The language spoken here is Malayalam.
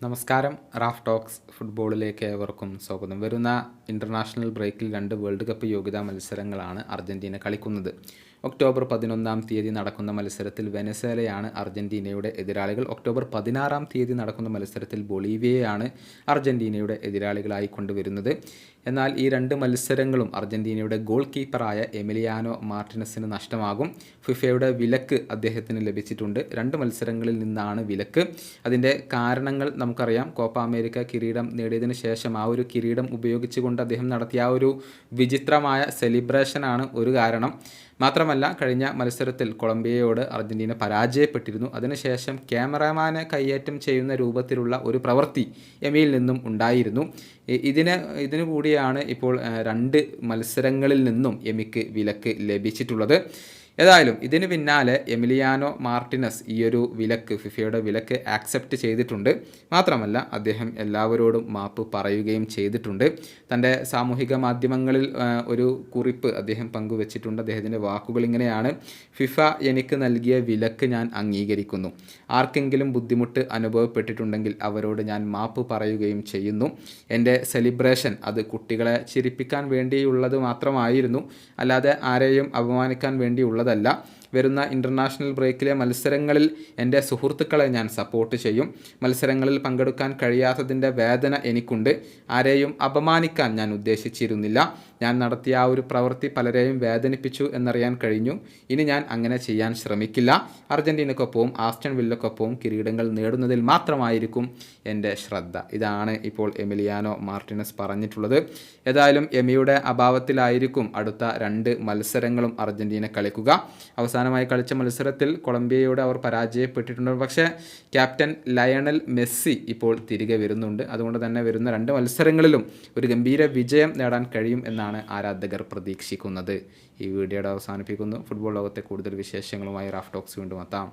നമസ്കാരം. റാഫ് ടോക്സ് ഫുട്ബോളിലേക്ക് ഏവർക്കും സ്വാഗതം. വരുന്ന ഇൻ്റർനാഷണൽ ബ്രേക്കിൽ 2 വേൾഡ് കപ്പ് യോഗ്യതാ മത്സരങ്ങളാണ് അർജൻറ്റീന കളിക്കുന്നത്. ഒക്ടോബർ 11 നടക്കുന്ന മത്സരത്തിൽ വെനസ്വേലയാണ് അർജൻറ്റീനയുടെ എതിരാളികൾ. ഒക്ടോബർ 16 നടക്കുന്ന മത്സരത്തിൽ ബൊളീവിയയാണ് അർജൻറ്റീനയുടെ എതിരാളികളായി കൊണ്ടുവരുന്നത്. എന്നാൽ ഈ 2 മത്സരങ്ങളും അർജൻറ്റീനയുടെ ഗോൾ കീപ്പറായ എമിലിയാനോ മാർട്ടിനസിന് നഷ്ടമാകും. ഫിഫയുടെ വിലക്ക് അദ്ദേഹത്തിന് ലഭിച്ചിട്ടുണ്ട്. 2 മത്സരങ്ങളിൽ നിന്നാണ് വിലക്ക്. അതിൻ്റെ കാരണങ്ങൾ നമുക്കറിയാം. കോപ്പ അമേരിക്ക കിരീടം നേടിയതിന് ശേഷം ആ ഒരു കിരീടം ഉപയോഗിച്ചുകൊണ്ട് അദ്ദേഹം നടത്തിയ ആ ഒരു വിചിത്രമായ സെലിബ്രേഷനാണ് ഒരു കാരണം. മാത്രമല്ല, കഴിഞ്ഞ മത്സരത്തിൽ കൊളംബിയയോട് അർജൻറ്റീന പരാജയപ്പെട്ടിരുന്നു. അതിനുശേഷം ക്യാമറാമാനെ കയ്യേറ്റം ചെയ്യുന്ന രൂപത്തിലുള്ള ഒരു പ്രവൃത്തി എമിയിൽ നിന്നും ഉണ്ടായിരുന്നു. ഇതിനു കൂടിയാണ് ഇപ്പോൾ 2 മത്സരങ്ങളിൽ നിന്നും എമിക്ക് വിലക്ക് ലഭിച്ചിട്ടുള്ളത്. ഏതായാലും ഇതിന് പിന്നാലെ എമിലിയാനോ മാർട്ടിനസ് ഈ ഒരു വിലക്ക്, ഫിഫയുടെ വിലക്ക് ആക്സെപ്റ്റ് ചെയ്തിട്ടുണ്ട്. മാത്രമല്ല, അദ്ദേഹം എല്ലാവരോടും മാപ്പ് പറയുകയും ചെയ്തിട്ടുണ്ട്. തൻ്റെ സാമൂഹിക മാധ്യമങ്ങളിൽ ഒരു കുറിപ്പ് അദ്ദേഹം പങ്കുവച്ചിട്ടുണ്ട്. അദ്ദേഹത്തിൻ്റെ വാക്കുകൾ ഇങ്ങനെയാണ്: ഫിഫ എനിക്ക് നൽകിയ വിലക്ക് ഞാൻ അംഗീകരിക്കുന്നു. ആർക്കെങ്കിലും ബുദ്ധിമുട്ട് അനുഭവപ്പെട്ടിട്ടുണ്ടെങ്കിൽ അവരോട് ഞാൻ മാപ്പ് പറയുകയും ചെയ്യുന്നു. എൻ്റെ സെലിബ്രേഷൻ അത് കുട്ടികളെ ചിരിപ്പിക്കാൻ വേണ്ടിയുള്ളത് മാത്രമായിരുന്നു, അല്ലാതെ ആരെയും അപമാനിക്കാൻ വേണ്ടിയുള്ളതല്ല. വരുന്ന ഇൻ്റർനാഷണൽ ബ്രേക്കിലെ മത്സരങ്ങളിൽ എൻ്റെ സുഹൃത്തുക്കളെ ഞാൻ സപ്പോർട്ട് ചെയ്യും. മത്സരങ്ങളിൽ പങ്കെടുക്കാൻ കഴിയാത്തതിൻ്റെ വേദന എനിക്കുണ്ട്. ആരെയും അപമാനിക്കാൻ ഞാൻ ഉദ്ദേശിച്ചിരുന്നില്ല. ഞാൻ നടത്തിയ ആ ഒരു പ്രവൃത്തി പലരെയും വേദനിപ്പിച്ചു എന്നറിയാൻ കഴിഞ്ഞു. ഇനി ഞാൻ അങ്ങനെ ചെയ്യാൻ ശ്രമിക്കില്ല. അർജൻറ്റീനക്കൊപ്പവും ആസ്റ്റൺ വില്ലക്കൊപ്പവും കിരീടങ്ങൾ നേടുന്നതിൽ മാത്രമായിരിക്കും എൻ്റെ ശ്രദ്ധ. ഇതാണ് ഇപ്പോൾ എമിലിയാനോ മാർട്ടിനസ് പറഞ്ഞിട്ടുള്ളത്. ഏതായാലും എമിയുടെ അഭാവത്തിലായിരിക്കും അടുത്ത 2 മത്സരങ്ങളും അർജൻറ്റീന കളിക്കുക. അവസാനമായി കളിച്ച മത്സരത്തിൽ കൊളംബിയയോട് അവർ പരാജയപ്പെട്ടിട്ടുണ്ട്. പക്ഷേ ക്യാപ്റ്റൻ ലയണൽ മെസ്സി ഇപ്പോൾ തിരികെ വരുന്നുണ്ട്. അതുകൊണ്ട് തന്നെ വരുന്ന 2 മത്സരങ്ങളിലും ഒരു ഗംഭീര വിജയം നേടാൻ കഴിയും എന്നാണ് ആരാധകർ പ്രതീക്ഷിക്കുന്നത്. ഈ വീഡിയോയുടെ അവസാനിപ്പിക്കുന്നു. ഫുട്ബോൾ ലോകത്തെ കൂടുതൽ വിശേഷങ്ങളുമായി റാഫ് ടോക്സ് വീണ്ടും എത്താം.